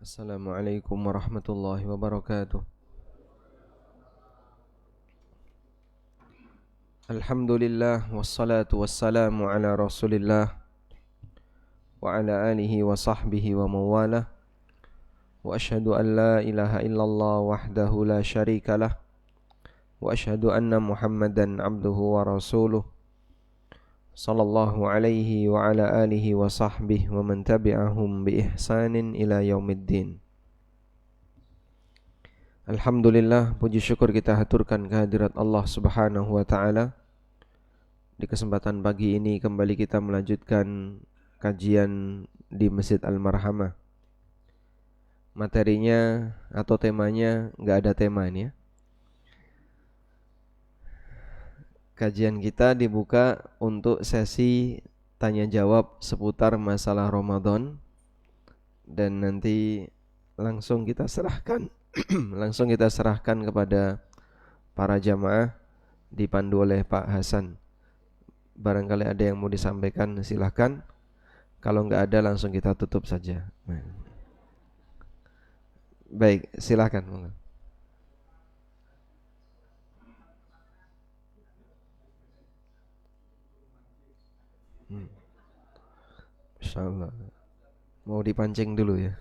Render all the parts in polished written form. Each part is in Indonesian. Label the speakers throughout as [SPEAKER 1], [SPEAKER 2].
[SPEAKER 1] Assalamualaikum warahmatullahi wabarakatuh. Alhamdulillah wassalatu wassalamu ala Rasulillah wa ala alihi wa sahbihi wa mawalah. Wa ashhadu an la ilaha illallah wahdahu la syarika lah. Wa ashhadu anna Muhammadan abduhu wa rasuluh. Sallallahu alaihi wa ala alihi wa sahbihi wa man tabi'ahum bi ihsanin ila yaumiddin. Alhamdulillah, puji syukur kita haturkan kehadirat Allah Subhanahu wa ta'ala. Di kesempatan pagi ini kembali kita melanjutkan kajian di Masjid Al-Marhamah. Materinya atau temanya enggak ada tema ini ya. Kajian kita dibuka untuk sesi tanya jawab seputar masalah Ramadan, dan nanti langsung kita serahkan kepada para jamaah dipandu oleh Pak Hasan. Barangkali ada yang mau disampaikan silahkan. Kalau enggak ada langsung kita tutup saja. Baik, silahkan. Insyaallah. Mau dipancing dulu ya.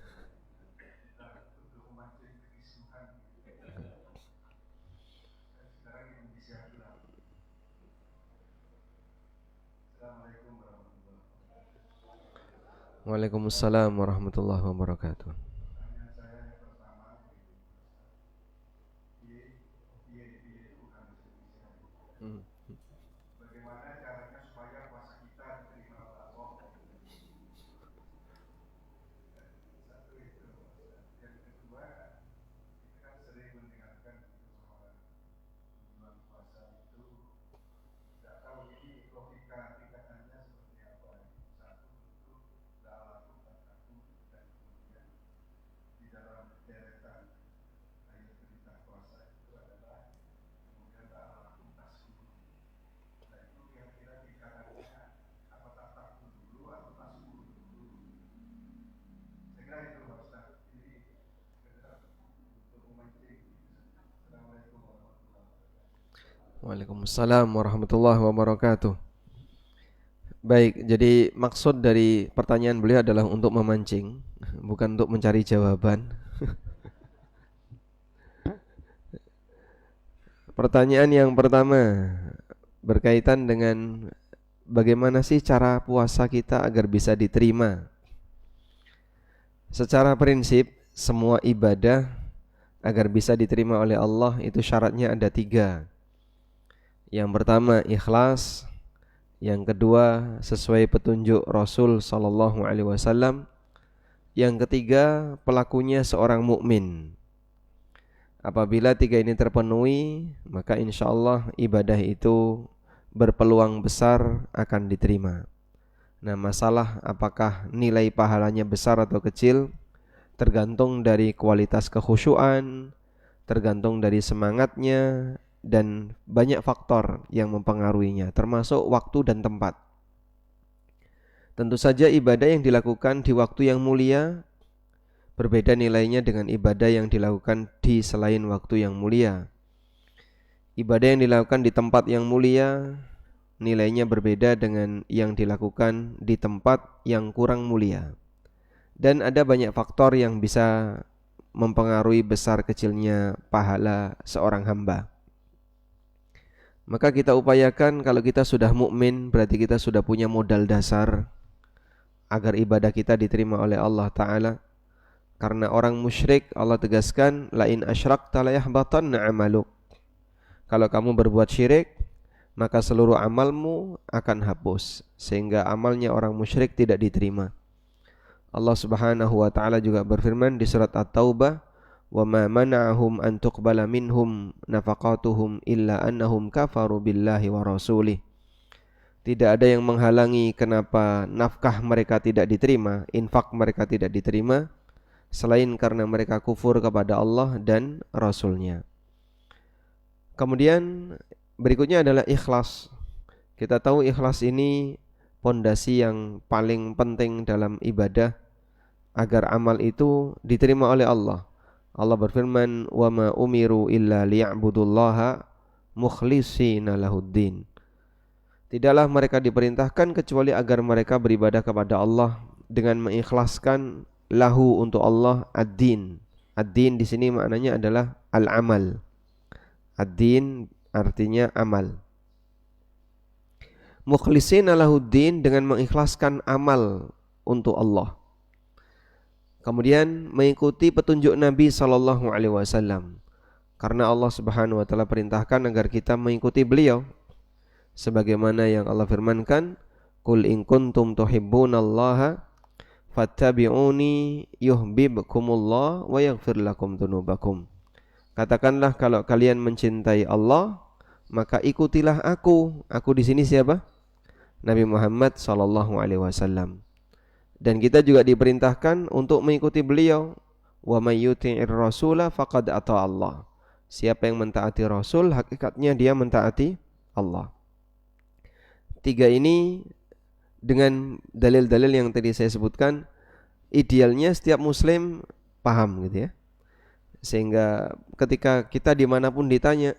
[SPEAKER 1] Waalaikumsalam warahmatullahi wabarakatuh. Waalaikumsalam warahmatullahi wabarakatuh. Baik, jadi maksud dari pertanyaan beliau adalah untuk memancing, bukan untuk mencari jawaban. Pertanyaan yang pertama berkaitan dengan bagaimana sih cara puasa kita agar bisa diterima. Secara prinsip, semua ibadah agar bisa diterima oleh Allah itu syaratnya ada 3. Yang pertama ikhlas, yang kedua sesuai petunjuk Rasul sallallahu alaihi wasallam, yang ketiga pelakunya seorang mukmin. Apabila 3 ini terpenuhi, maka insyaallah ibadah itu berpeluang besar akan diterima. Nah, masalah apakah nilai pahalanya besar atau kecil tergantung dari kualitas kekhusyuan, tergantung dari semangatnya, dan banyak faktor yang mempengaruhinya, termasuk waktu dan tempat. Tentu saja ibadah yang dilakukan di waktu yang mulia berbeda nilainya dengan ibadah yang dilakukan di selain waktu yang mulia. Ibadah yang dilakukan di tempat yang mulia nilainya berbeda dengan yang dilakukan di tempat yang kurang mulia. Dan ada banyak faktor yang bisa mempengaruhi besar kecilnya pahala seorang hamba. Maka kita upayakan, kalau kita sudah mukmin berarti kita sudah punya modal dasar agar ibadah kita diterima oleh Allah Ta'ala. Karena orang musyrik Allah tegaskan, la in asyrakta la yahbatanna 'amaluk. Kalau kamu berbuat syirik, maka seluruh amalmu akan hapus, sehingga amalnya orang musyrik tidak diterima. Allah Subhanahu wa ta'ala juga berfirman di surat At-Taubah, wa ma mana'ahum an tuqbala minhum nafaqatuhum illa annahum kafaru billahi wa rasulih. Tidak ada yang menghalangi kenapa nafkah mereka tidak diterima, infak mereka tidak diterima, selain karena mereka kufur kepada Allah dan Rasulnya. Kemudian berikutnya adalah ikhlas. Kita tahu ikhlas ini pondasi yang paling penting dalam ibadah. agar amal itu diterima oleh Allah. Allah berfirman, "Wa ma umiru illa liya'budullaha mukhlishina lahuddin." Tidaklah mereka diperintahkan kecuali agar mereka beribadah kepada Allah dengan mengikhlaskan lahu untuk Allah ad-din. Ad-din di sini maknanya adalah al-amal. Ad-din artinya amal. Mukhlishina lahuddin, dengan mengikhlaskan amal untuk Allah. Kemudian mengikuti petunjuk Nabi sallallahu alaihi wasallam. Karena Allah Subhanahu wa taala perintahkan agar kita mengikuti beliau. Sebagaimana yang Allah firmankan, "Qul in kuntum tuhibbunallaha fattabi'uni yuhibbukumullah wa yaghfir lakum dzunubakum." Katakanlah, kalau kalian mencintai Allah, maka ikutilah aku. Aku di sini siapa? Nabi Muhammad sallallahu alaihi wasallam. Dan kita juga diperintahkan untuk mengikuti beliau. Wa may yuti'ir rasula faqad ata Allah. Siapa yang mentaati Rasul, hakikatnya dia mentaati Allah. Tiga ini dengan dalil-dalil yang tadi saya sebutkan, idealnya setiap muslim paham gitu ya. Sehingga ketika kita dimanapun ditanya,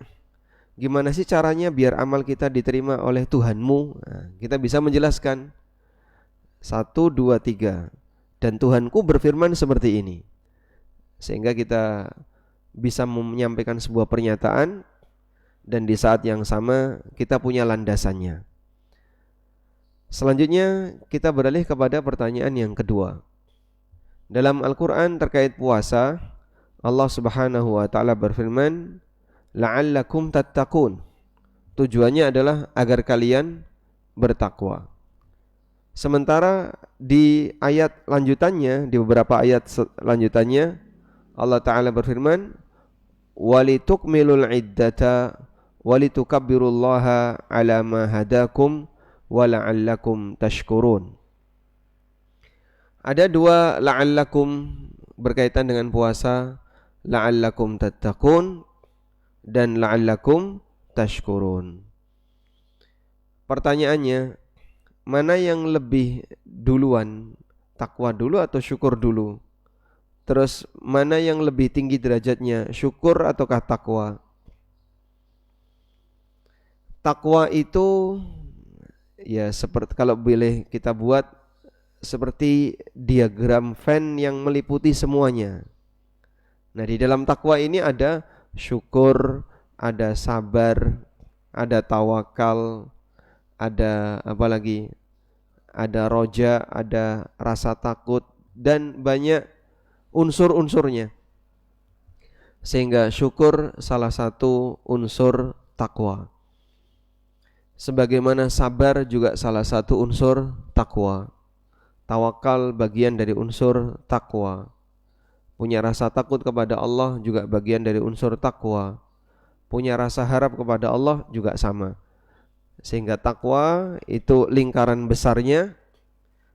[SPEAKER 1] gimana sih caranya biar amal kita diterima oleh Tuhanmu, nah, kita bisa menjelaskan 1, 2, 3, dan Tuhanku berfirman seperti ini. Sehingga kita bisa menyampaikan sebuah pernyataan, dan di saat yang sama kita punya landasannya. Selanjutnya kita beralih kepada pertanyaan yang kedua. Dalam Al-Quran terkait puasa, Allah Subhanahu wa ta'ala berfirman, "La'allakum tattaqun." Tujuannya adalah agar kalian bertakwa. Sementara di ayat lanjutannya, di beberapa ayat lanjutannya, Allah Ta'ala berfirman, "Walitukmilul iddata walitukabbirullaha ala ma hadakum wala'allakum tashkurun." Ada dua la'allakum berkaitan dengan puasa, la'allakum tattaqun dan la'allakum tashkurun. Pertanyaannya, mana yang lebih duluan, takwa dulu atau syukur dulu? Terus mana yang lebih tinggi derajatnya, syukur ataukah takwa? Takwa itu ya seperti, kalau boleh kita buat seperti diagram Venn yang meliputi semuanya. Nah, di dalam takwa ini ada syukur, ada sabar, ada tawakal, ada apa lagi? Ada roja, ada rasa takut, dan banyak unsur-unsurnya. Sehingga syukur salah satu unsur takwa. Sebagaimana sabar juga salah satu unsur takwa. Tawakal bagian dari unsur takwa. Punya rasa takut kepada Allah juga bagian dari unsur takwa. Punya rasa harap kepada Allah juga sama. Sehingga takwa itu lingkaran besarnya,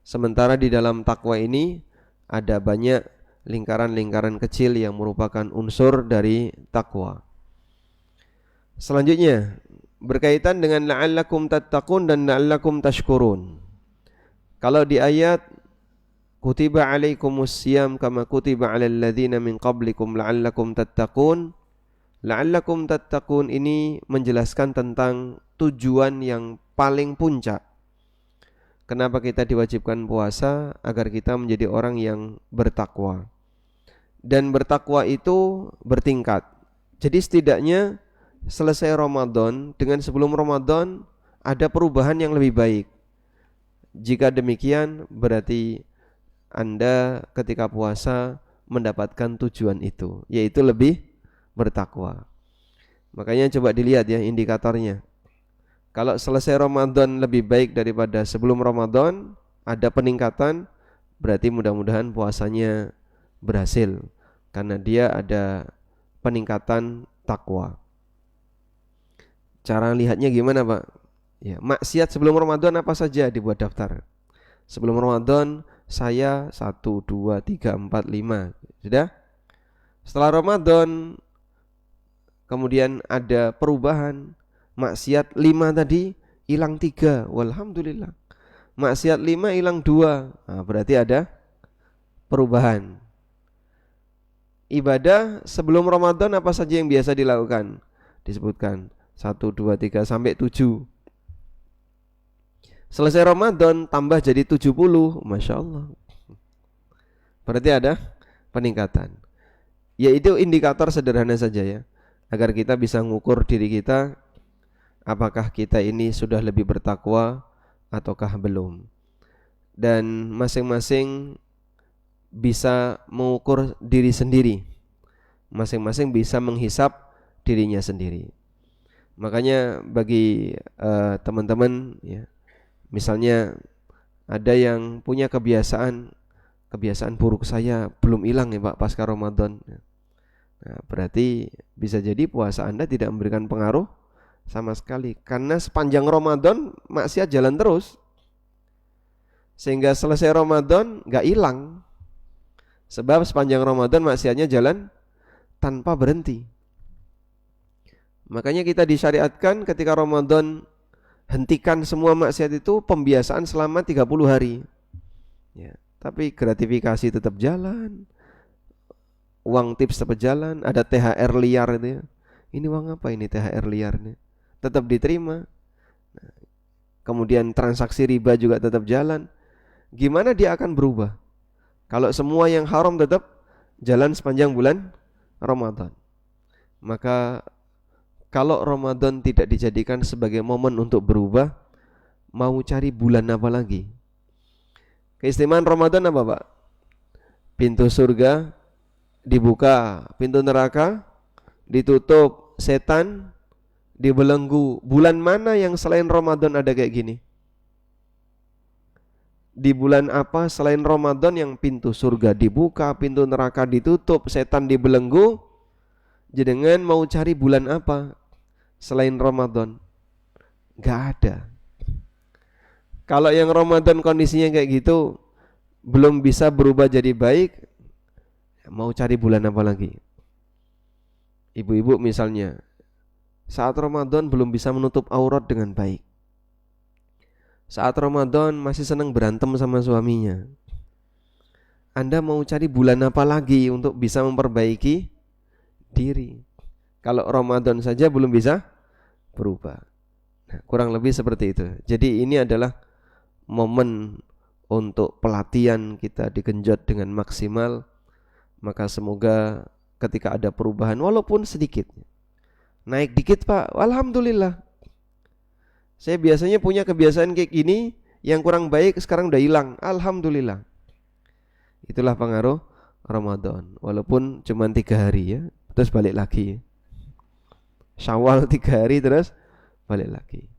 [SPEAKER 1] sementara di dalam takwa ini ada banyak lingkaran-lingkaran kecil yang merupakan unsur dari takwa. Selanjutnya berkaitan dengan la'allakum tattaqun dan la'allakum tashkurun. Kalau di ayat kutiba alaikumus siyam kama kutiba alal ladzina min qablikum la'allakum tattaqun, la'allakum tattaqun ini menjelaskan tentang tujuan yang paling puncak. Kenapa kita diwajibkan puasa? Agar kita menjadi orang yang bertakwa. Dan bertakwa itu bertingkat. Jadi setidaknya selesai Ramadan dengan sebelum Ramadan ada perubahan yang lebih baik. Jika demikian berarti Anda ketika puasa mendapatkan tujuan itu, yaitu lebih bertakwa. Makanya coba dilihat ya indikatornya. Kalau selesai Ramadan lebih baik daripada sebelum Ramadan, ada peningkatan, berarti mudah-mudahan puasanya berhasil karena dia ada peningkatan takwa. Cara lihatnya gimana, Pak? Ya, maksiat sebelum Ramadan apa saja dibuat daftar. Sebelum Ramadan saya 1, 2, 3, 4, 5. Sudah? Setelah Ramadan kemudian ada perubahan. Maksiat 5 tadi hilang 3, walhamdulillah. Maksiat 5 hilang 2, nah, berarti ada perubahan. Ibadah sebelum Ramadan apa saja yang biasa dilakukan? Disebutkan 1, 2, 3 sampai 7. Selesai Ramadan tambah jadi 70. Masya Allah. Berarti ada peningkatan. Yaitu indikator sederhana saja ya, agar kita bisa mengukur diri kita, apakah kita ini sudah lebih bertakwa ataukah belum. Dan masing-masing bisa mengukur diri sendiri, masing-masing bisa menghisap dirinya sendiri. Makanya bagi teman-teman ya, misalnya ada yang punya kebiasaan buruk, saya belum hilang ya Pak pasca Ramadan. Nah, berarti bisa jadi puasa Anda tidak memberikan pengaruh sama sekali, karena sepanjang Ramadan maksiat jalan terus, sehingga selesai Ramadan gak hilang. Sebab sepanjang Ramadan maksiatnya jalan tanpa berhenti. Makanya kita disyariatkan ketika Ramadan, hentikan semua maksiat itu, pembiasaan selama 30 hari ya. Tapi gratifikasi tetap jalan, uang tips tetap jalan, ada THR liar itu ya. Ini uang apa ini THR liarnya? Tetap diterima. Nah, kemudian transaksi riba juga tetap jalan. Gimana dia akan berubah kalau semua yang haram tetap jalan sepanjang bulan Ramadan? Maka kalau Ramadan tidak dijadikan sebagai momen untuk berubah, mau cari bulan apa lagi? Keistimewaan Ramadan apa Pak? Pintu surga dibuka, pintu neraka ditutup, setan dibelenggu. Bulan mana yang selain Ramadan ada kayak gini? Di bulan apa selain Ramadan yang pintu surga dibuka, pintu neraka ditutup, setan dibelenggu? Jenengan mau cari bulan apa selain Ramadan? Gak ada. Kalau yang Ramadan kondisinya kayak gitu, belum bisa berubah jadi baik, mau cari bulan apa lagi? Ibu-ibu misalnya, saat Ramadan belum bisa menutup aurat dengan baik. Saat Ramadan masih senang berantem sama suaminya. Anda mau cari bulan apa lagi untuk bisa memperbaiki diri? Kalau Ramadan saja belum bisa berubah. Nah, kurang lebih seperti itu. Jadi ini adalah momen untuk pelatihan kita digenjot dengan maksimal. Maka semoga ketika ada perubahan walaupun sedikit, naik dikit Pak, alhamdulillah. Saya biasanya punya kebiasaan kayak gini, yang kurang baik sekarang udah hilang, alhamdulillah. Itulah pengaruh Ramadan. Walaupun cuma 3 hari ya, terus balik lagi. Syawal 3 hari terus balik lagi.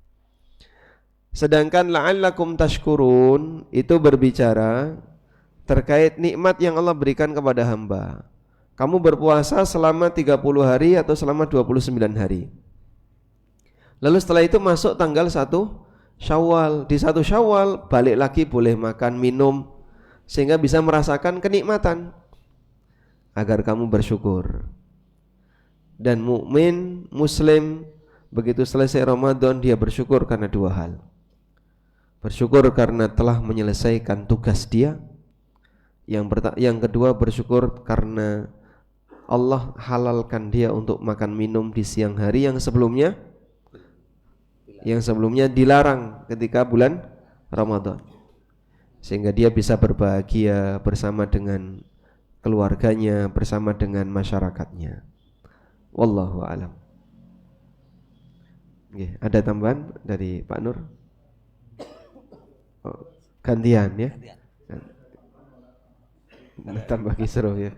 [SPEAKER 1] Sedangkan la'allakum tashkurun itu berbicara terkait nikmat yang Allah berikan kepada hamba. Kamu berpuasa selama 30 hari atau selama 29 hari. Lalu setelah itu masuk tanggal 1 Syawal. Di 1 Syawal balik lagi boleh makan, minum, sehingga bisa merasakan kenikmatan, agar kamu bersyukur. Dan mukmin muslim begitu selesai Ramadan dia bersyukur karena 2 hal. Bersyukur karena telah menyelesaikan tugas dia. Yang kedua bersyukur karena Allah halalkan dia untuk makan minum di siang hari yang sebelumnya dilarang ketika bulan Ramadan. Sehingga dia bisa berbahagia bersama dengan keluarganya, bersama dengan masyarakatnya. Wallahu a'lam. Ada tambahan dari Pak Nur? Gantian ya. Tambah kisruh ya.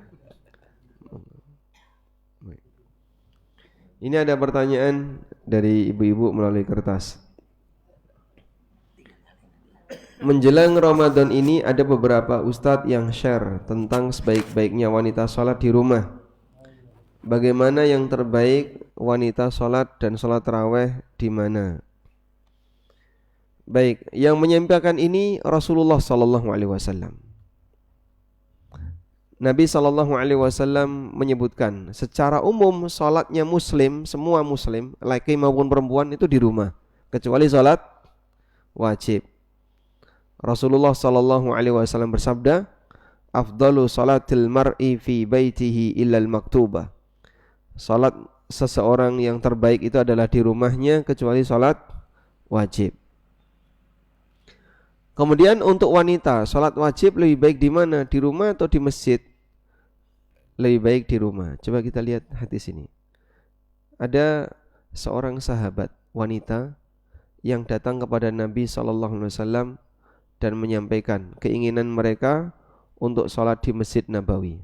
[SPEAKER 1] Ini ada pertanyaan dari ibu-ibu melalui kertas. Menjelang Ramadan ini ada beberapa ustadz yang share tentang sebaik-baiknya wanita sholat di rumah. Bagaimana yang terbaik wanita sholat dan sholat tarawih di mana? Baik, yang menyampaikan ini Rasulullah sallallahu alaihi wasallam. Nabi sallallahu alaihi wasallam menyebutkan secara umum salatnya muslim, semua muslim, laki maupun perempuan itu di rumah, kecuali salat wajib. Rasulullah sallallahu alaihi wasallam bersabda, afdalu salatil mar'i fi baitihi illa al-maktubah. Salat seseorang yang terbaik itu adalah di rumahnya kecuali salat wajib. Kemudian untuk wanita, salat wajib lebih baik di mana? Di rumah atau di masjid? Lebih baik di rumah. Coba kita lihat hadis ini. Ada seorang sahabat wanita yang datang kepada Nabi SAW dan menyampaikan keinginan mereka untuk sholat di Masjid Nabawi.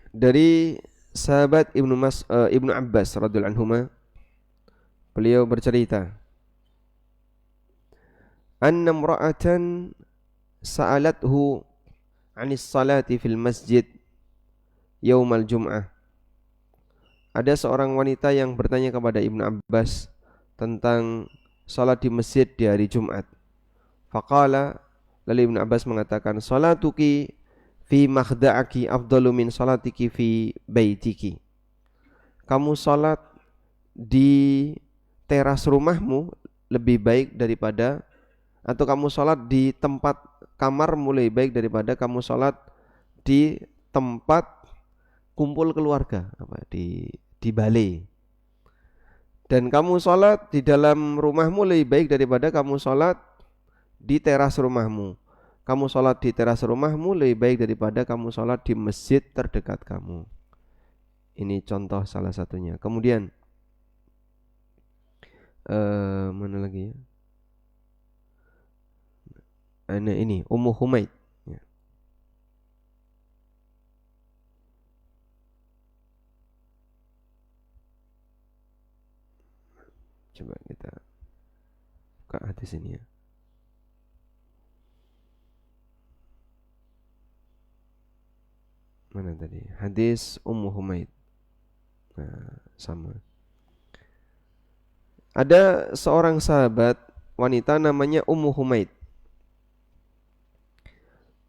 [SPEAKER 1] Dari sahabat Ibnu Abbas radhiyallahu anhuma, beliau bercerita, anna imra'atan sa'alathu 'anis salati fil masjid yaumal jum'ah. Ada seorang wanita yang bertanya kepada Ibnu Abbas tentang salat di masjid di hari Jumat. Faqala, lalu Ibnu Abbas mengatakan, salatuki fi makhda'aki afdalu min salatiki fi baitiki. Kamu salat di teras rumahmu lebih baik daripada, atau kamu salat di tempat kamarmu lebih baik daripada kamu salat di tempat kumpul keluarga, di balai. Dan kamu salat di dalam rumahmu lebih baik daripada kamu salat di teras rumahmu. Kamu sholat di teras rumahmu lebih baik daripada kamu sholat di masjid terdekat kamu. Ini contoh salah satunya. Kemudian mana lagi ya? Ini Ummu Humaid. Ya. Coba kita buka hadis ini ya. Mana tadi? Hadis Ummu Humaid. Nah, sama. Ada seorang sahabat wanita namanya Ummu Humaid.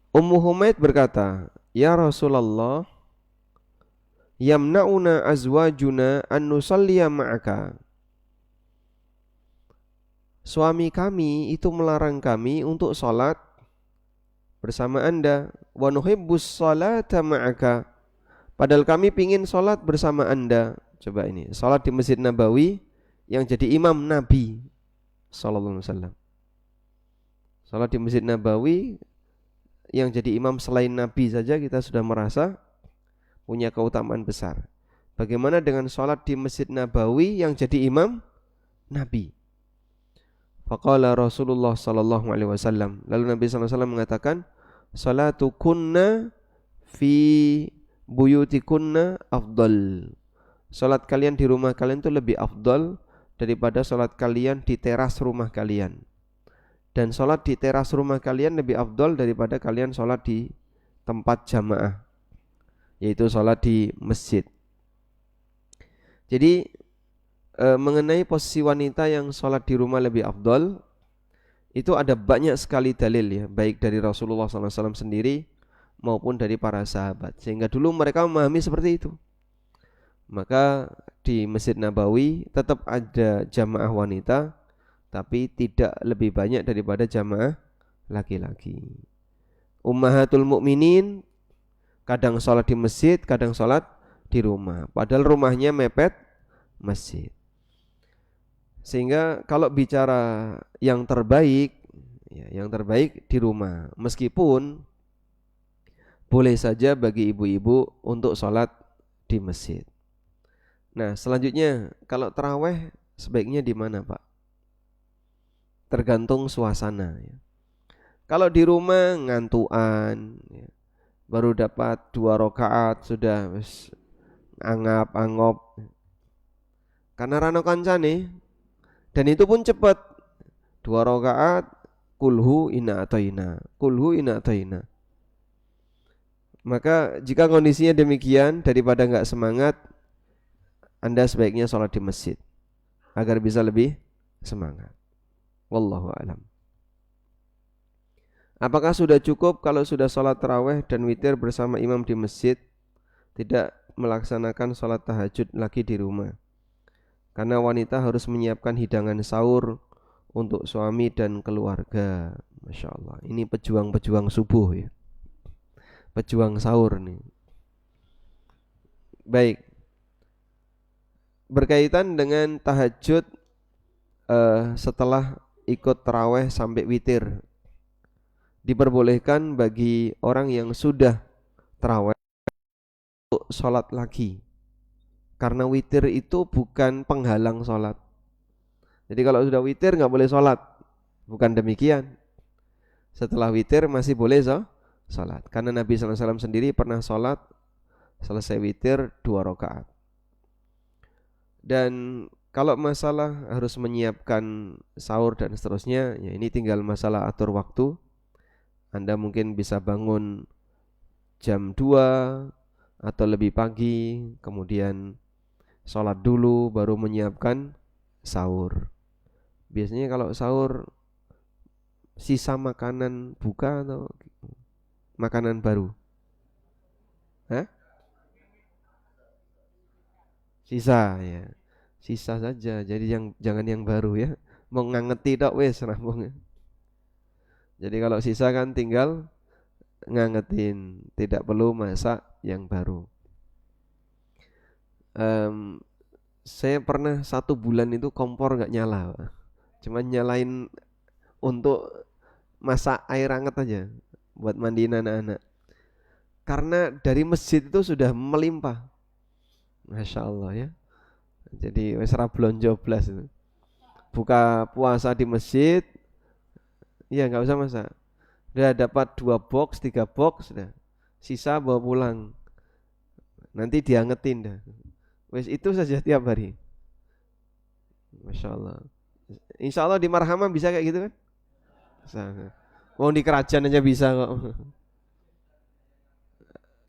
[SPEAKER 1] Ummu Humaid berkata, "Ya Rasulullah, yamna'una azwajuna an nusalliya ma'aka." Suami kami itu melarang kami untuk salat bersama Anda, wa nuhibbus salata ma'aka. Padahal kami pingin salat bersama Anda. Coba ini, salat di Masjid Nabawi yang jadi imam Nabi sallallahu alaihi wasallam. Salat di Masjid Nabawi yang jadi imam selain Nabi saja kita sudah merasa punya keutamaan besar. Bagaimana dengan salat di Masjid Nabawi yang jadi imam Nabi? Faqala Rasulullah sallallahu alaihi wasallam. Lalu Nabi sallallahu alaihi wasallam mengatakan, "Salatukunna fi buyutikunna afdal." Salat kalian di rumah kalian itu lebih afdal daripada salat kalian di teras rumah kalian. Dan salat di teras rumah kalian lebih afdal daripada kalian salat di tempat jamaah, yaitu salat di masjid. Jadi mengenai posisi wanita yang sholat di rumah lebih afdol, itu ada banyak sekali dalil ya, baik dari Rasulullah SAW sendiri maupun dari para sahabat, sehingga dulu mereka memahami seperti itu. Maka di Masjid Nabawi tetap ada jamaah wanita, tapi tidak lebih banyak daripada jamaah laki-laki. Ummahatul mukminin kadang sholat di masjid, kadang sholat di rumah, padahal rumahnya mepet masjid. Sehingga kalau bicara yang terbaik, ya, yang terbaik di rumah. Meskipun boleh saja bagi ibu-ibu untuk sholat di masjid. Nah, selanjutnya kalau taraweh sebaiknya di mana, Pak? Tergantung suasana. Ya. Kalau di rumah ngantuan ya, baru dapat 2 rakaat sudah wis angap-angop karena rano kancane, dan itu pun cepat. 2 rakaat kulhu ina ataina. Maka jika kondisinya demikian, daripada nggak semangat, Anda sebaiknya sholat di masjid agar bisa lebih semangat. Wallahu a'lam. Apakah sudah cukup kalau sudah sholat taraweh dan witir bersama imam di masjid, tidak melaksanakan sholat tahajud lagi di rumah? Karena wanita harus menyiapkan hidangan sahur untuk suami dan keluarga. Masya Allah, ini pejuang-pejuang subuh ya, pejuang sahur nih. Baik, berkaitan dengan tahajud setelah ikut taraweh sampai witir, diperbolehkan bagi orang yang sudah taraweh untuk sholat lagi, karena witir itu bukan penghalang sholat. Jadi kalau sudah witir nggak boleh sholat, bukan demikian. Setelah witir masih boleh sholat, karena Nabi SAW sendiri pernah sholat selesai witir 2 rakaat. Dan kalau masalah harus menyiapkan sahur dan seterusnya, ya ini tinggal masalah atur waktu. Anda mungkin bisa bangun jam 2 atau lebih pagi, kemudian sholat dulu baru menyiapkan sahur. Biasanya kalau sahur sisa makanan buka atau makanan baru? Hah? Sisa ya. Sisa saja. Jadi jangan yang baru ya. Mau ngangeti tok wis rampung. Jadi kalau sisa kan tinggal ngangetin, tidak perlu masak yang baru. Saya pernah 1 bulan itu kompor nggak nyala, cuma nyalain untuk masak air hangat aja buat mandiin anak-anak. Karena dari masjid itu sudah melimpah, masya Allah ya. Jadi wes ra blonjo blas itu. Buka puasa di masjid, ya nggak usah masak. Udah dapat 2 box, 3 box, sudah. Sisa bawa pulang. Nanti diangetin dah. Wes itu saja tiap hari. Masya Allah. Insya Allah di Marhamah bisa kayak gitu kan? Bisa. Mau di kerajaan aja bisa kok.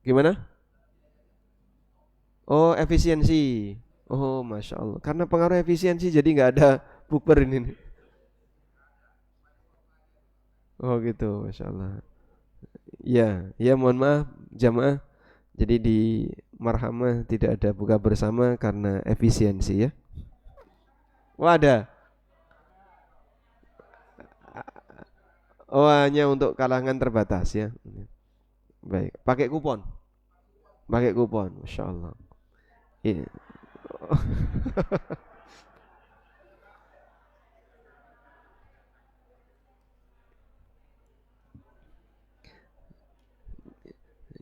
[SPEAKER 1] Gimana? Oh, efisiensi. Oh, masya Allah. Karena pengaruh efisiensi jadi nggak ada bukber ini. Oh gitu, masya Allah. Ya, ya mohon maaf jamaah. Jadi di Marhamah tidak ada buka bersama karena efisiensi ya. Wah ada. Oh hanya untuk kalangan terbatas ya. Baik, pakai kupon. Pakai kupon, masya Allah. Iya.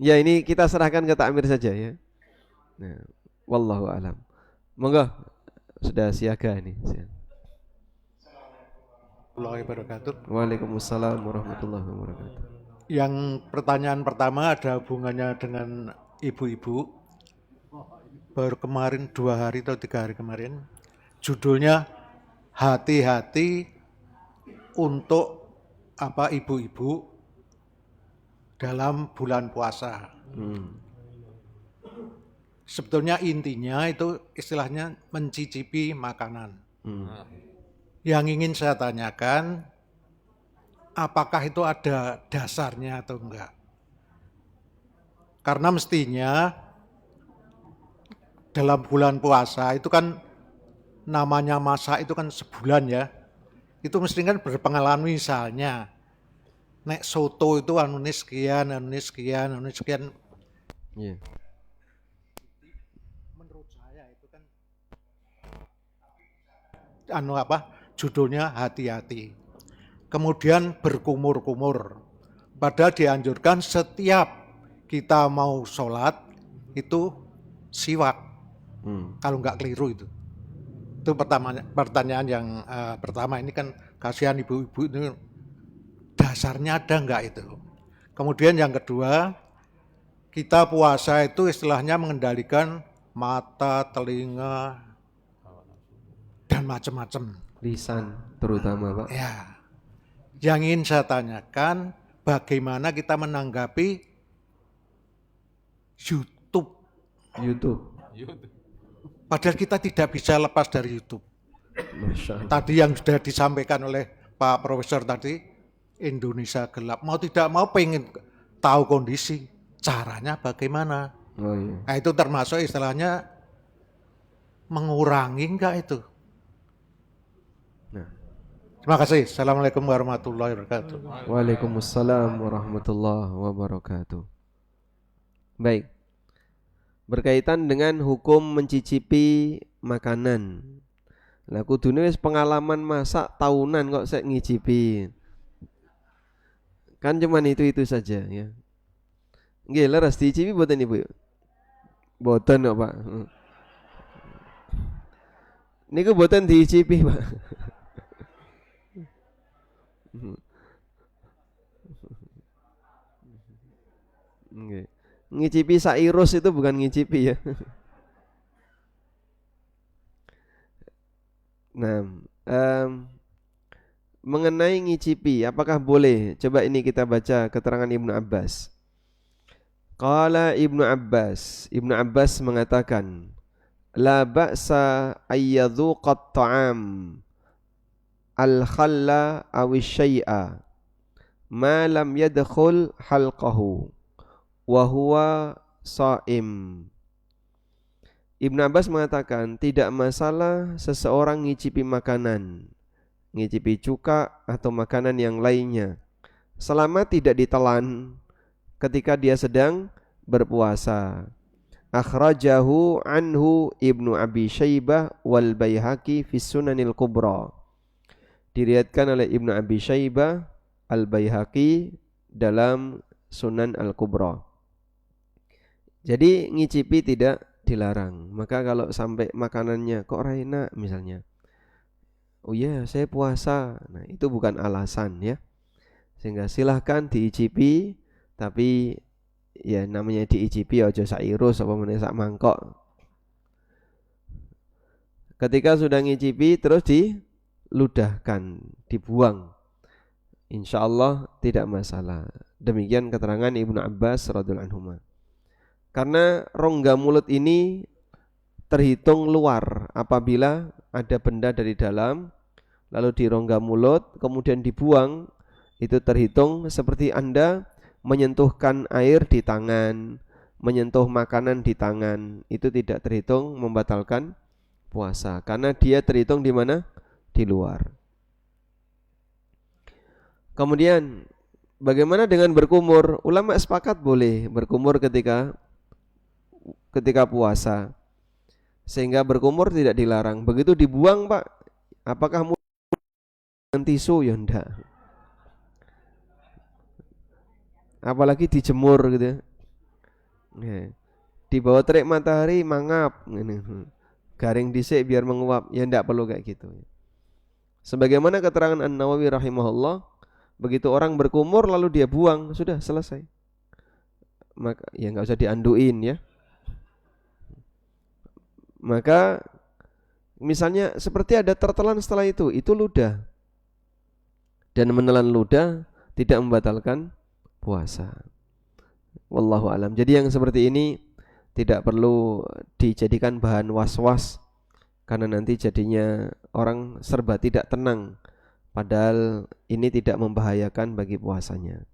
[SPEAKER 1] Ya ini kita serahkan ke takmir saja ya. Nah, wallahu alam. Monggo sudah siaga ini. Waalaikumsalam warahmatullahi wabarakatuh.
[SPEAKER 2] Yang pertanyaan pertama ada hubungannya dengan ibu-ibu. Baru kemarin 2 hari atau 3 hari kemarin, judulnya hati-hati untuk ibu-ibu dalam bulan puasa. Sebetulnya intinya itu istilahnya mencicipi makanan. Yang ingin saya tanyakan, apakah itu ada dasarnya atau enggak? Karena mestinya dalam bulan puasa itu kan namanya masak itu kan sebulan ya. Itu mesti kan berpengalaman, misalnya nek soto itu anu sekian.
[SPEAKER 1] Yeah.
[SPEAKER 2] Menurut saya itu kan judulnya hati-hati. Kemudian berkumur-kumur. Padahal dianjurkan setiap kita mau sholat itu siwak. Kalau nggak keliru itu. Itu pertanyaan yang pertama. Ini kan kasihan ibu-ibu itu dasarnya ada enggak itu. Kemudian yang kedua, kita puasa itu istilahnya mengendalikan mata, telinga, dan macam-macam.
[SPEAKER 1] Lisan terutama, Pak.
[SPEAKER 2] Ya, yang ingin saya tanyakan, bagaimana kita menanggapi YouTube?
[SPEAKER 1] YouTube.
[SPEAKER 2] Padahal kita tidak bisa lepas dari YouTube.
[SPEAKER 1] Masya Allah.
[SPEAKER 2] Tadi yang sudah disampaikan oleh Pak Profesor tadi, Indonesia gelap. Mau tidak mau pengen tahu kondisi, caranya bagaimana?
[SPEAKER 1] Oh iya.
[SPEAKER 2] Nah itu termasuk istilahnya mengurangi enggak itu?
[SPEAKER 1] Nah.
[SPEAKER 2] Terima kasih. Assalamualaikum warahmatullahi wabarakatuh.
[SPEAKER 1] Waalaikumsalam warahmatullahi wabarakatuh. Baik. Berkaitan dengan hukum mencicipi makanan. Lah kudune wis pengalaman masak tahunan kok saya ngicipi. Kan cuman itu saja ya. Nggih, leres dicipi mboten Ibu? Mboten kok, Pak. Niku mboten dicipi, Pak. Nggih. Ngicipi sairus itu bukan ngicipi ya. Nah, mengenai ngicipi, apakah boleh? Coba ini kita baca keterangan Ibnu Abbas. Qala Ibnu Abbas mengatakan, la ba'sa ayyadhuqat ta'am al-khalla awi syai'a ma lam yadkhul halqahu wa huwa sha'im. Ibnu Abbas mengatakan tidak masalah seseorang ngicipi makanan, ngicipi cuka atau makanan yang lainnya selama tidak ditelan ketika dia sedang berpuasa. Akhrajahu anhu Ibnu Abi Syaibah wal Baihaqi fi Sunanil Kubra. Diriwayatkan oleh Ibnu Abi Syaibah, Al Baihaqi dalam Sunan Al Kubra. Jadi ngicipi tidak dilarang. Maka kalau sampai makanannya kok ora enak misalnya, oh iya saya puasa, nah itu bukan alasan ya. Sehingga silahkan diicipi, tapi ya namanya diicipi aja sairus apa meneh sak mangkok. Ketika sudah ngicipi terus diludahkan, dibuang, insya Allah tidak masalah. Demikian keterangan Ibnu Abbas radhiyallahu anhu. Karena rongga mulut ini terhitung luar apabila ada benda dari dalam lalu di rongga mulut kemudian dibuang, itu terhitung seperti Anda menyentuhkan air di tangan, menyentuh makanan di tangan, itu tidak terhitung membatalkan puasa karena dia terhitung di mana? Di luar. Kemudian bagaimana dengan berkumur? Ulama sepakat boleh berkumur ketika puasa, sehingga berkumur tidak dilarang. Begitu dibuang, Pak, apakah dengan tisu? Ya enggak. Apalagi dijemur gitu ya. Di bawah terik matahari mangap garing dhisik biar menguap, ya enggak perlu kayak gitu. Sebagaimana keterangan An-Nawawi rahimahullah, begitu orang berkumur lalu dia buang, sudah selesai. Maka ya enggak usah dianduin ya. Maka misalnya seperti ada tertelan setelah itu ludah. Dan menelan ludah tidak membatalkan puasa. Wallahu alam. Jadi yang seperti ini tidak perlu dijadikan bahan was-was karena nanti jadinya orang serba tidak tenang padahal ini tidak membahayakan bagi puasanya.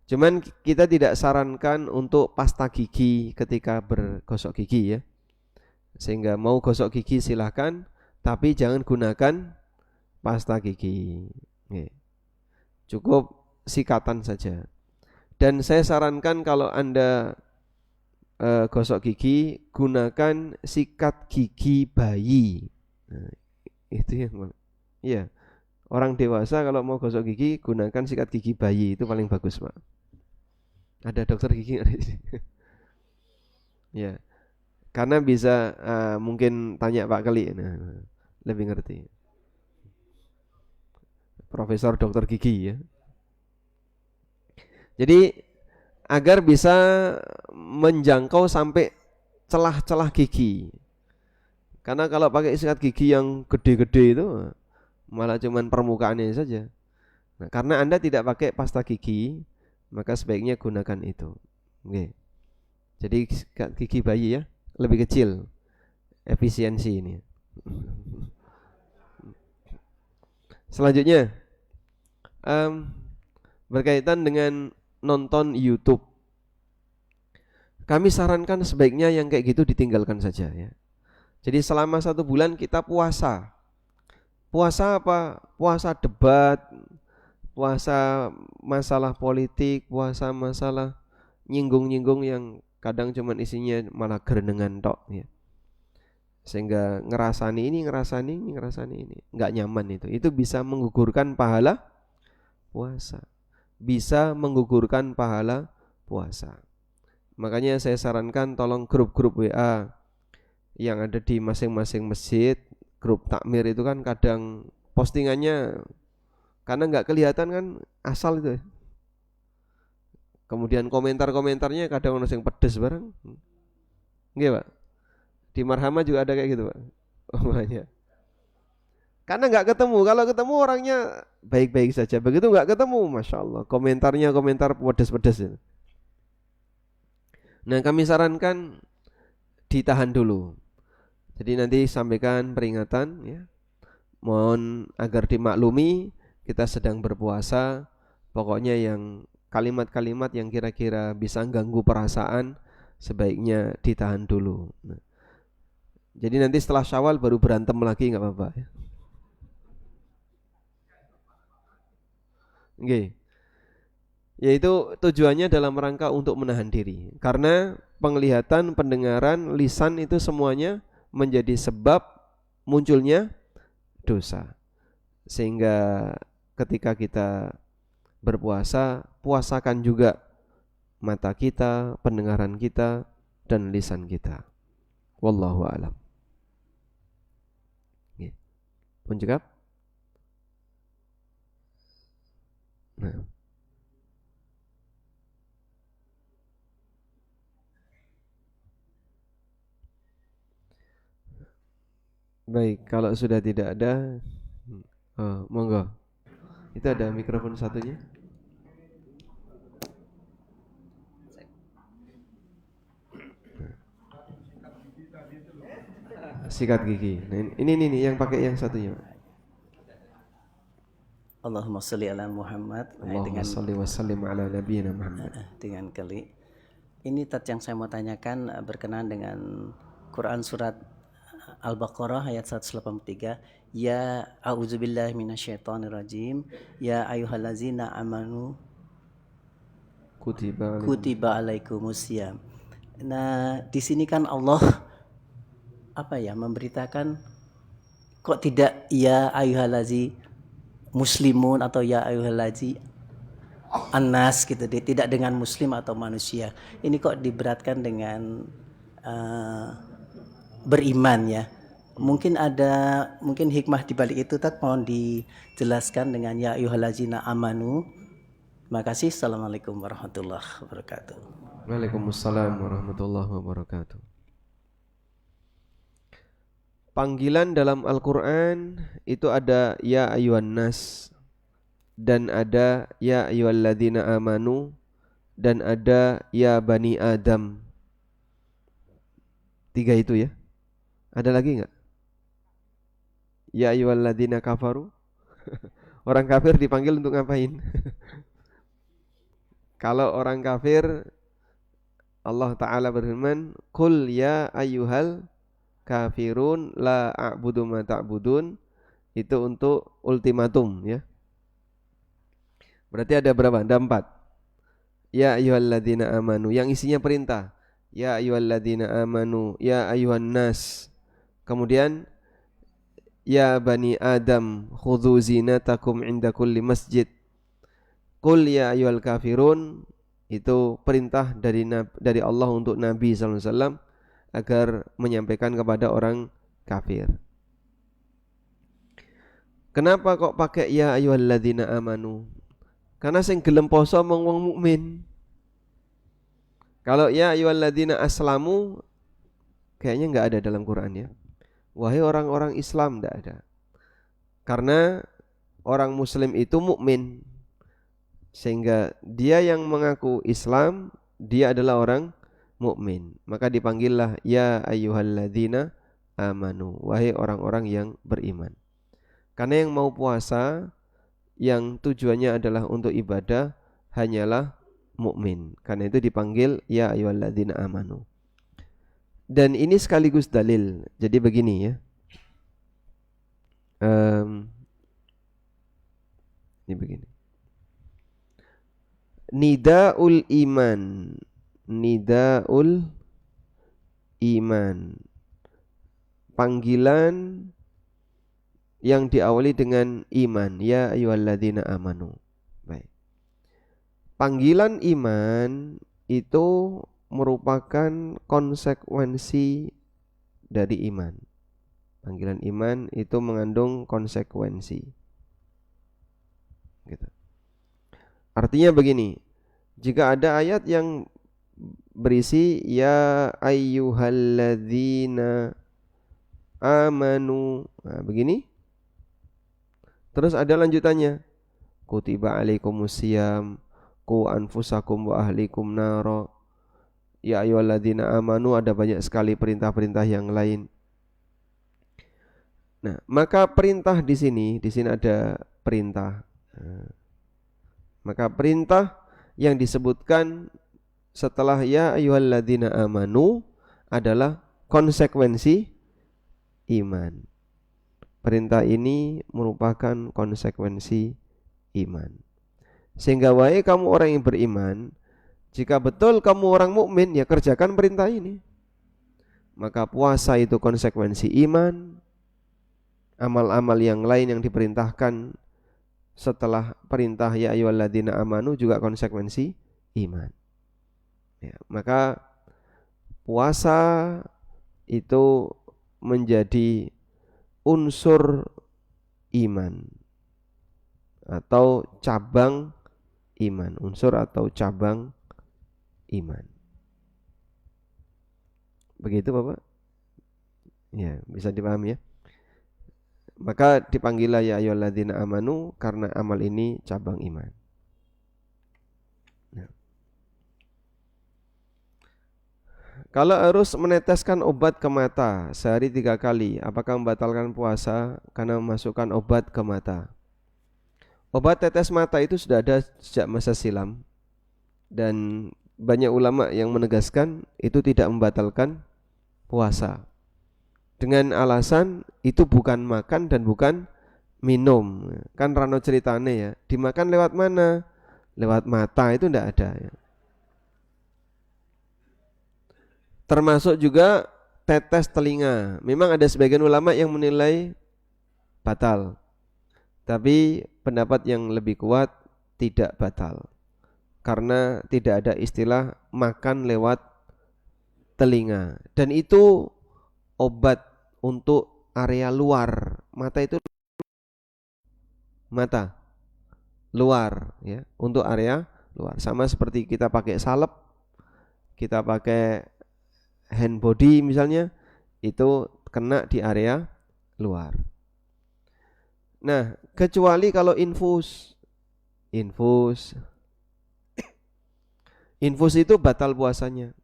[SPEAKER 1] Cuman kita tidak sarankan untuk pasta gigi ketika bergosok gigi ya. Sehingga mau gosok gigi silahkan, tapi jangan gunakan pasta gigi. Cukup sikatan saja. Dan saya sarankan kalau Anda gosok gigi, gunakan sikat gigi bayi. Nah, itu yang ya. Orang dewasa kalau mau gosok gigi gunakan sikat gigi bayi, itu paling bagus, Pak. Ada dokter gigi nggak di sini? Ya. Karena bisa mungkin tanya Pak Kali, nah, lebih ngerti. Profesor dokter gigi ya. Jadi agar bisa menjangkau sampai celah-celah gigi. Karena kalau pakai sikat gigi yang gede-gede itu malah cuman permukaannya saja. Nah, karena Anda tidak pakai pasta gigi, maka sebaiknya gunakan itu. Oke. Jadi sikat gigi bayi ya, lebih kecil efisiensi ini. Selanjutnya berkaitan dengan nonton YouTube. Kami sarankan sebaiknya yang kayak gitu ditinggalkan saja ya. Jadi selama 1 bulan kita puasa. Puasa apa? Puasa debat, puasa masalah politik, puasa masalah nyinggung-nyinggung yang kadang cuman isinya malah gerenengan tok ya. Sehingga ngerasani ini, enggak nyaman itu. Itu bisa menggugurkan pahala puasa. Bisa menggugurkan pahala puasa. Makanya saya sarankan tolong grup-grup WA yang ada di masing-masing masjid, grup takmir itu kan kadang postingannya karena nggak kelihatan kan asal itu. Kemudian komentar-komentarnya kadang ono sing pedes bareng. Nggih, Pak. Di Marhama juga ada kayak gitu, Pak. Banyak. Karena nggak ketemu, kalau ketemu orangnya baik-baik saja. Begitu nggak ketemu, masya Allah, komentarnya komentar pedes-pedes. Nah, kami sarankan ditahan dulu. Jadi nanti sampaikan peringatan ya. Mohon agar dimaklumi kita sedang berpuasa. Pokoknya yang kalimat-kalimat yang kira-kira bisa ganggu perasaan sebaiknya ditahan dulu. Nah, jadi nanti setelah Syawal baru berantem lagi nggak apa-apa ya. Oke. Yaitu tujuannya dalam rangka untuk menahan diri. Karena penglihatan, pendengaran, lisan itu semuanya menjadi sebab munculnya dosa. Sehingga ketika kita berpuasa, puasakan juga mata kita, pendengaran kita, dan lisan kita. Wallahu a'lam. Pun cekap. Nah. Baik, kalau sudah tidak ada, monggo. Itu ada mikrofon satunya. Sikat gigi. Nah, ini yang pakai yang satunya.
[SPEAKER 3] Allahumma sholli ala Muhammad.
[SPEAKER 1] Allahumma sholli wa sallim ala nabiyina Muhammad.
[SPEAKER 3] Dengan kali ini yang saya mau tanyakan berkenaan dengan Quran surat Al-Baqarah ayat 183. Ya a'udzubillahi minasyaitonirrajim. Ya ayyuhallazina amanu kutiba alaikumusiyam. Nah, di sini kan Allah memberitakan, kok tidak ya ayyuhallazi muslimun atau ya ayyuhallazi annas gitu, tidak dengan muslim atau manusia. Ini kok diberatkan dengan beriman ya. Mungkin hikmah di balik itu, mohon dijelaskan dengan ya ayyuhallazina amanu. Terima kasih. Assalamualaikum warahmatullahi wabarakatuh.
[SPEAKER 1] Waalaikumsalam warahmatullahi wabarakatuh. Panggilan dalam Al-Quran itu ada ya ayyuhan nas, dan ada ya ayyuhalladzina amanu, dan ada ya bani Adam. 3 itu ya. Ada lagi enggak? Ya ayyuhalladzina kafaru. Orang kafir dipanggil untuk ngapain? Kalau orang kafir, Allah Ta'ala berfirman, Qul ya ayyuhal kafirun la a'budu ma ta'budun. Itu untuk ultimatum ya. Berarti ada berapa? Ada 4. Ya ayyuhalladzina amanu, yang isinya perintah. Ya ayyuhalladzina amanu, ya ayyuhan nas. Kemudian ya bani Adam khudhu zinatakum inda kulli masjid. Qul ya ayyuhal kafirun, itu perintah dari Allah untuk Nabi sallallahu alaihi wasallam agar menyampaikan kepada orang kafir. Kenapa kok pakai ya ayyuhalladzina amanu? Karena sing gelem poso mung wong mukmin. Kalau ya ayyuhalladzina aslamu kayaknya enggak ada dalam Quran ya. Wahai orang-orang Islam, enggak ada. Karena orang muslim itu mukmin. Sehingga dia yang mengaku Islam, dia adalah orang mukmin. Maka dipanggillah ya ayyuhalladzina amanu, wahai orang-orang yang beriman. Karena yang mau puasa yang tujuannya adalah untuk ibadah hanyalah mukmin. Karena itu dipanggil ya ayyuhalladzina amanu. Dan ini sekaligus dalil. Jadi begini ya. Ini begini. Nidaul iman. Nidaul iman. Panggilan yang diawali dengan iman, ya ayyuhalladzina amanu. Baik. Panggilan iman itu merupakan konsekuensi dari iman. Panggilan iman itu mengandung konsekuensi. Gitu. Artinya begini, jika ada ayat yang berisi ya ayyuhalladzina amanu, nah, begini. Terus ada lanjutannya. Kutiba alaikumusiyam, qu anfusakum wa ahlikum naro. Ya ayyuhalladzina amanu, ada banyak sekali perintah-perintah yang lain. Nah, maka perintah di sini ada perintah. Nah, maka perintah yang disebutkan setelah ya ayyuhalladzina amanu adalah konsekuensi iman. Perintah ini merupakan konsekuensi iman. Sehingga wahai kamu orang yang beriman, jika betul kamu orang mukmin, ya kerjakan perintah ini. Maka puasa itu konsekuensi iman. Amal-amal yang lain yang diperintahkan setelah perintah ya ayyuhalladzina amanu juga konsekuensi iman. Ya, maka puasa itu menjadi unsur iman atau cabang iman, unsur atau cabang iman. Begitu Bapak? Ya, bisa dipahami ya. Maka dipanggillah ya ayyuhalladzina amanu karena amal ini cabang iman. Nah. Kalau harus meneteskan obat ke mata sehari 3 kali, apakah membatalkan puasa karena memasukkan obat ke mata? Obat tetes mata itu sudah ada sejak masa silam. Dan banyak ulama yang menegaskan itu tidak membatalkan puasa. Dengan alasan itu bukan makan dan bukan minum. Kan rano ceritane ya, dimakan lewat mana? Lewat mata itu tidak ada ya. Termasuk juga tetes telinga. Memang ada sebagian ulama yang menilai batal. Tapi pendapat yang lebih kuat tidak batal. Karena tidak ada istilah makan lewat telinga. Dan itu obat untuk area luar. Mata itu mata luar ya, untuk area luar. Sama seperti kita pakai salep, kita pakai hand body misalnya, itu kena di area luar. Nah, kecuali kalau infus itu batal puasanya.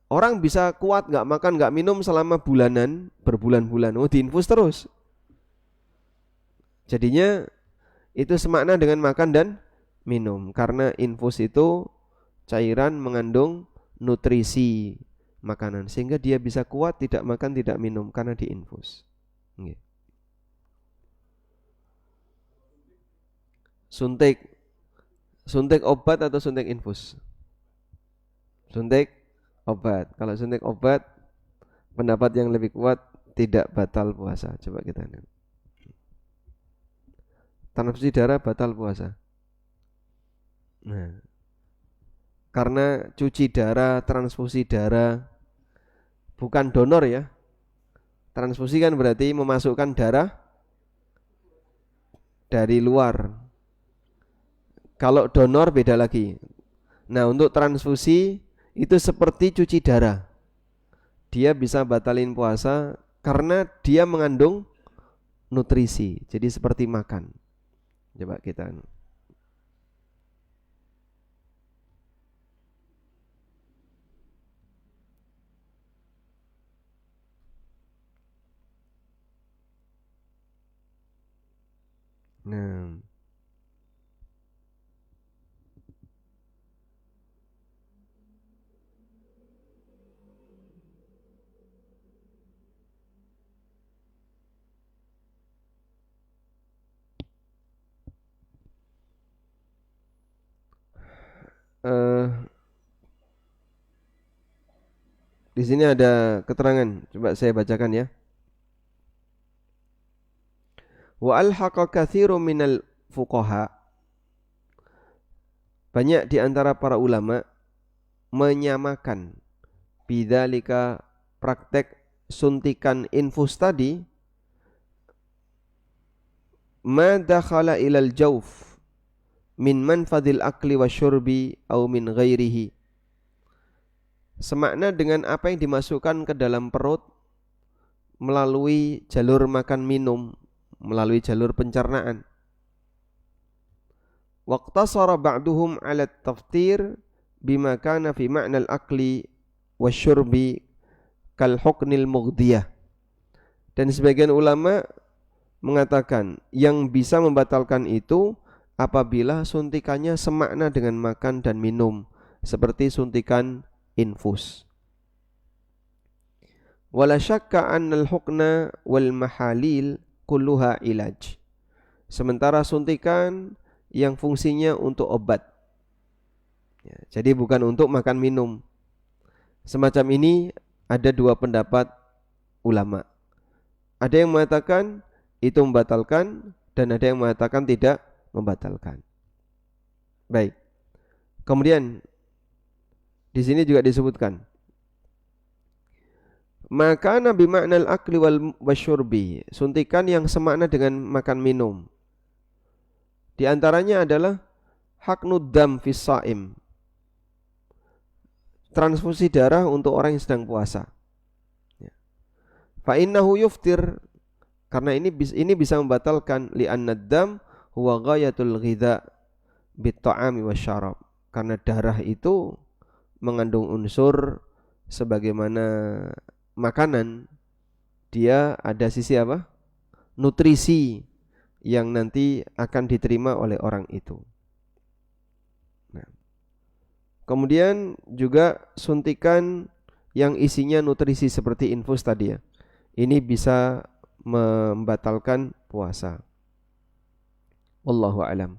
[SPEAKER 1] Orang bisa kuat nggak makan nggak minum selama bulanan, berbulan-bulan, diinfus terus. Jadinya itu semakna dengan makan dan minum, karena infus itu cairan mengandung nutrisi makanan, sehingga dia bisa kuat tidak makan tidak minum karena diinfus. Suntik obat atau suntik infus? Suntik obat. Kalau suntik obat, pendapat yang lebih kuat tidak batal puasa. Coba kita lihat. Transfusi darah batal puasa. Nah, karena cuci darah, transfusi darah, bukan donor ya. Transfusi kan berarti memasukkan darah dari luar. Kalau donor beda lagi. Nah, untuk transfusi itu seperti cuci darah. Dia bisa batalin puasa karena dia mengandung nutrisi. Jadi seperti makan. Coba kita. Nah, eh, di sini ada keterangan. Coba saya bacakan ya. Wa alhaqa katsirun minal fuqaha. Banyak di antara para ulama menyamakan bidzalika praktek suntikan infus tadi ma dakhala ilal jawf min manfadil akli wasyurbi au min ghairihi. Semakna dengan apa yang dimasukkan ke dalam perut melalui jalur makan minum, melalui jalur pencernaan. Waqtasara ba'duhum 'ala at-taftir bima kana fi ma'na al-akli wasyurbi kal huknil mughdiyah. Dan sebagian ulama mengatakan yang bisa membatalkan itu apabila suntikannya semakna dengan makan dan minum, seperti suntikan infus. Wala syakka annal hukna wal mahalil kulluha ilaj. Sementara suntikan yang fungsinya untuk obat. Ya, jadi bukan untuk makan minum. Semacam ini ada dua pendapat ulama. Ada yang mengatakan itu membatalkan dan ada yang mengatakan tidak membatalkan. Baik. Kemudian di sini juga disebutkan maka nabi makna al-akli wal wasyurbi, suntikan yang semakna dengan makan minum. Di antaranya adalah haknud dam fis shaim, transfusi darah untuk orang yang sedang puasa. Fa innahu yuftir, karena ini bisa membatalkan li'anna dam huwa ghayatul ghidha bit ta'ami wasyarab, karena darah itu mengandung unsur sebagaimana makanan, dia ada sisi apa? Nutrisi yang nanti akan diterima oleh orang itu. Nah, kemudian juga suntikan yang isinya nutrisi seperti infus tadi ya. Ini bisa membatalkan puasa. Wallahu alam.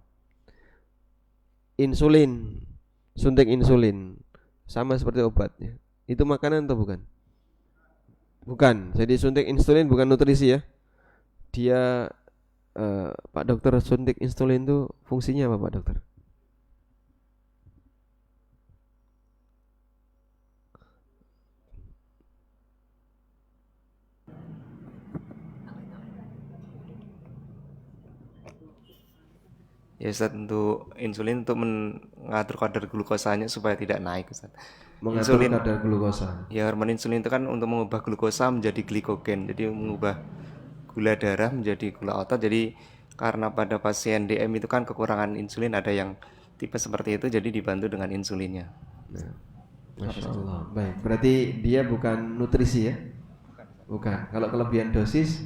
[SPEAKER 1] Insulin, suntik insulin sama seperti obatnya. Itu makanan atau bukan? Bukan. Jadi suntik insulin bukan nutrisi ya. Dia Pak dokter, suntik insulin itu fungsinya apa Pak dokter?
[SPEAKER 4] Ya Ustaz, untuk insulin untuk mengatur kadar glukosanya supaya tidak naik Ustaz.
[SPEAKER 1] Mengatur
[SPEAKER 4] Insulin,
[SPEAKER 1] kadar glukosa.
[SPEAKER 4] ya hormon insulin itu kan untuk mengubah glukosa menjadi glikogen. Jadi mengubah gula darah menjadi gula otot. Jadi karena pada pasien DM itu kan kekurangan insulin, ada yang tipe seperti itu, jadi dibantu dengan insulinnya.
[SPEAKER 1] Nah, Masya Allah. Baik, berarti dia bukan nutrisi ya? Bukan. Kalau kelebihan dosis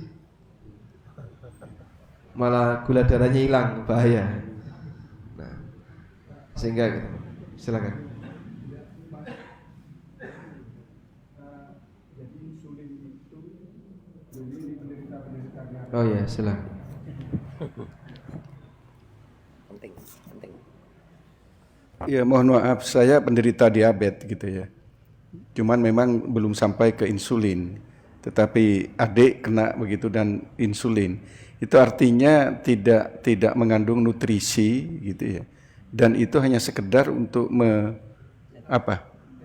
[SPEAKER 1] malah gula darahnya hilang, bahaya. Nah, sehingga gitu. Silakan. Oh ya, silakan.
[SPEAKER 4] Penting.
[SPEAKER 5] Ya, mohon maaf, saya penderita diabetes gitu ya. Cuman memang belum sampai ke insulin. Tetapi adik kena begitu dan insulin. Itu artinya tidak mengandung nutrisi gitu ya. Dan itu hanya sekedar untuk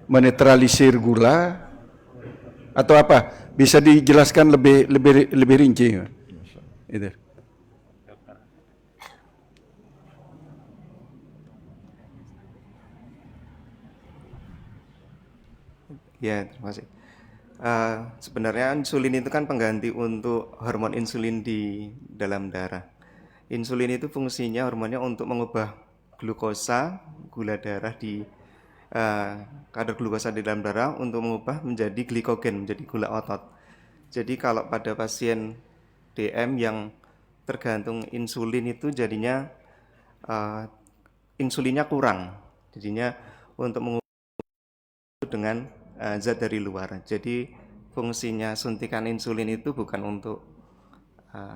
[SPEAKER 5] menetralisir gula atau apa? Bisa dijelaskan lebih rinci. Itu.
[SPEAKER 4] Ya, terima kasih. Sebenarnya insulin itu kan pengganti untuk hormon insulin di dalam darah. Insulin itu fungsinya hormonnya untuk mengubah glukosa, gula darah di kadar glukosa di dalam darah untuk mengubah menjadi glikogen, menjadi gula otot. Jadi kalau pada pasien DM yang tergantung insulin itu jadinya insulinnya kurang. Jadinya untuk mengubah dengan zat dari luar. Jadi fungsinya suntikan insulin itu bukan untuk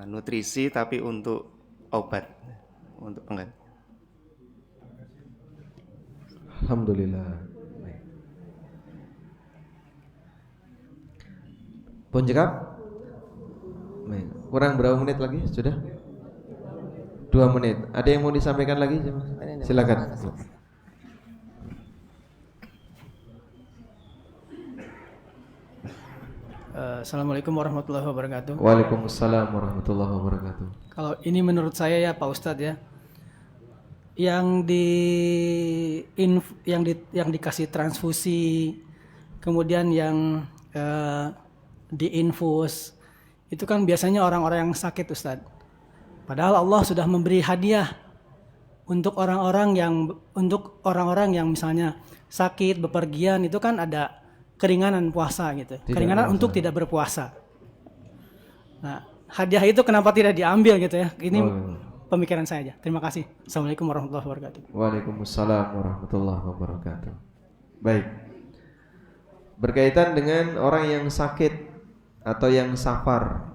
[SPEAKER 4] nutrisi tapi untuk obat, untuk pengganti.
[SPEAKER 1] Alhamdulillah. Baik. Pun cekap? Baik. Kurang berapa menit lagi? Sudah? 2 menit. Ada yang mau disampaikan lagi? Silakan.
[SPEAKER 6] Assalamualaikum warahmatullahi wabarakatuh.
[SPEAKER 1] Waalaikumsalam warahmatullahi wabarakatuh.
[SPEAKER 6] Kalau ini menurut saya ya Pak Ustadz ya, yang dikasih transfusi, kemudian yang diinfus, itu kan biasanya orang-orang yang sakit Ustadz. Padahal Allah sudah memberi hadiah untuk orang-orang yang misalnya sakit, bepergian, itu kan ada keringanan puasa gitu. Keringanan puasa. Untuk tidak berpuasa. Nah, hadiah itu kenapa tidak diambil gitu ya? Ini pemikiran saya aja. Terima kasih. Assalamualaikum warahmatullahi wabarakatuh.
[SPEAKER 1] Waalaikumsalam warahmatullahi wabarakatuh. Baik. Berkaitan dengan orang yang sakit atau yang safar,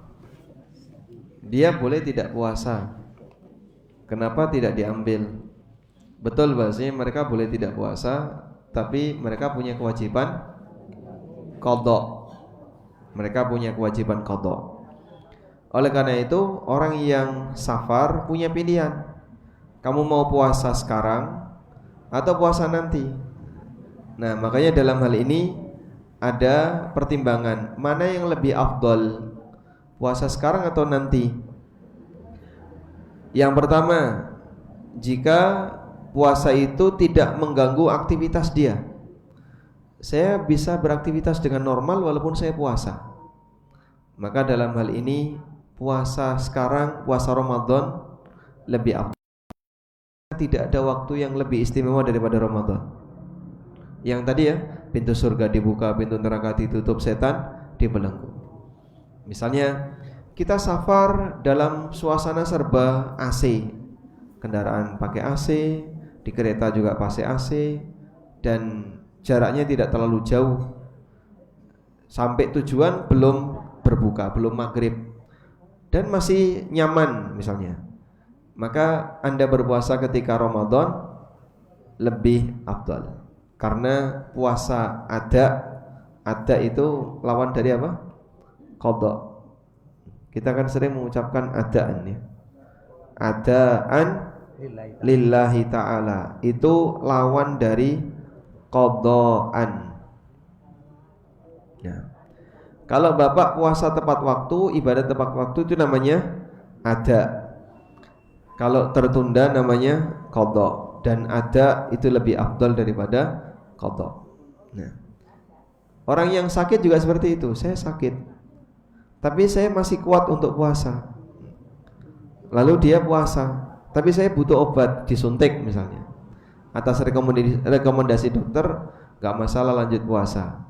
[SPEAKER 1] dia boleh tidak puasa. Kenapa tidak diambil? Betul bahasanya mereka boleh tidak puasa, tapi mereka punya kewajiban qadha. Mereka punya kewajiban qadha. Oleh karena itu, orang yang safar punya pilihan. Kamu mau puasa sekarang atau puasa nanti? Nah, makanya dalam hal ini ada pertimbangan, mana yang lebih afdal? Puasa sekarang atau nanti? Yang pertama, jika puasa itu tidak mengganggu aktivitas dia. Saya bisa beraktivitas dengan normal walaupun saya puasa. Maka dalam hal ini puasa sekarang, puasa Ramadan lebih afdal. Tidak ada waktu yang lebih istimewa daripada Ramadan. Yang tadi ya, pintu surga dibuka, pintu neraka ditutup, setan dibelenggu. Misalnya kita safar dalam suasana serba AC, kendaraan pakai AC, di kereta juga pakai AC, dan jaraknya tidak terlalu jauh. Sampai tujuan belum berbuka, belum maghrib, dan masih nyaman misalnya. Maka Anda berpuasa ketika Ramadan lebih afdal. Karena puasa ada itu lawan dari apa? Qadha. Kita kan sering mengucapkan adaan ya. Adaan lillahi ta'ala. Itu lawan dari qadhaan. Ya. Kalau Bapak puasa tepat waktu, ibadah tepat waktu itu namanya ada. Kalau tertunda namanya qadha. Dan ada itu lebih afdal daripada qadha. Nah, orang yang sakit juga seperti itu. Saya sakit, tapi saya masih kuat untuk puasa. Lalu dia puasa, tapi saya butuh obat, disuntik misalnya. Atas rekomendasi dokter, gak masalah lanjut puasa.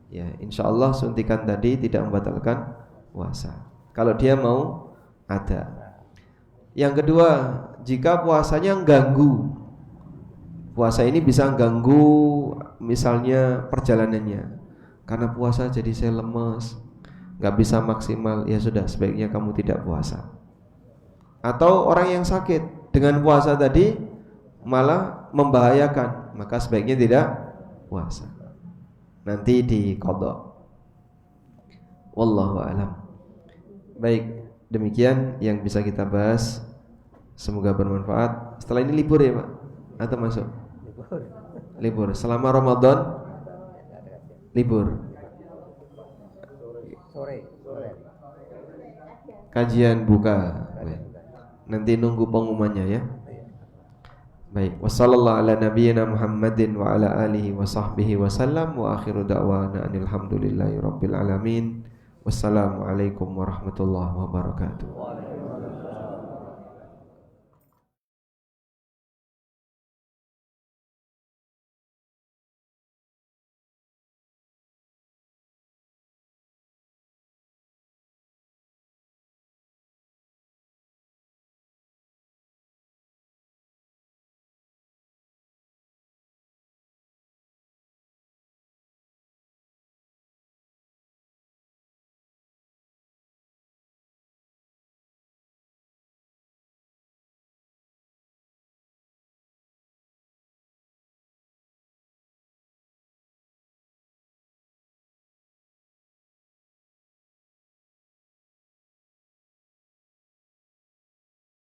[SPEAKER 1] Ya, insya Allah suntikan tadi tidak membatalkan puasa. Kalau dia mau ada. Yang kedua, jika puasanya ganggu. Puasa ini bisa ganggu misalnya perjalanannya. Karena puasa jadi saya lemes, gak bisa maksimal. Ya sudah, sebaiknya kamu tidak puasa. Atau orang yang sakit, dengan puasa tadi malah membahayakan, maka sebaiknya tidak puasa. Nanti di qadha. Wallahu a'lam. Baik, demikian yang bisa kita bahas. Semoga bermanfaat. Setelah ini libur ya Pak? Atau masuk? Libur. Selama Ramadan libur. Kajian buka. Nanti nunggu pengumumannya ya. Baik, wassallallahu ala nabiyyina Muhammadin wa ala alihi wa sahbihi wasallam wa akhiru da'wana alhamdulillahi rabbil alamin. Wassalamualaikum warahmatullahi wabarakatuh.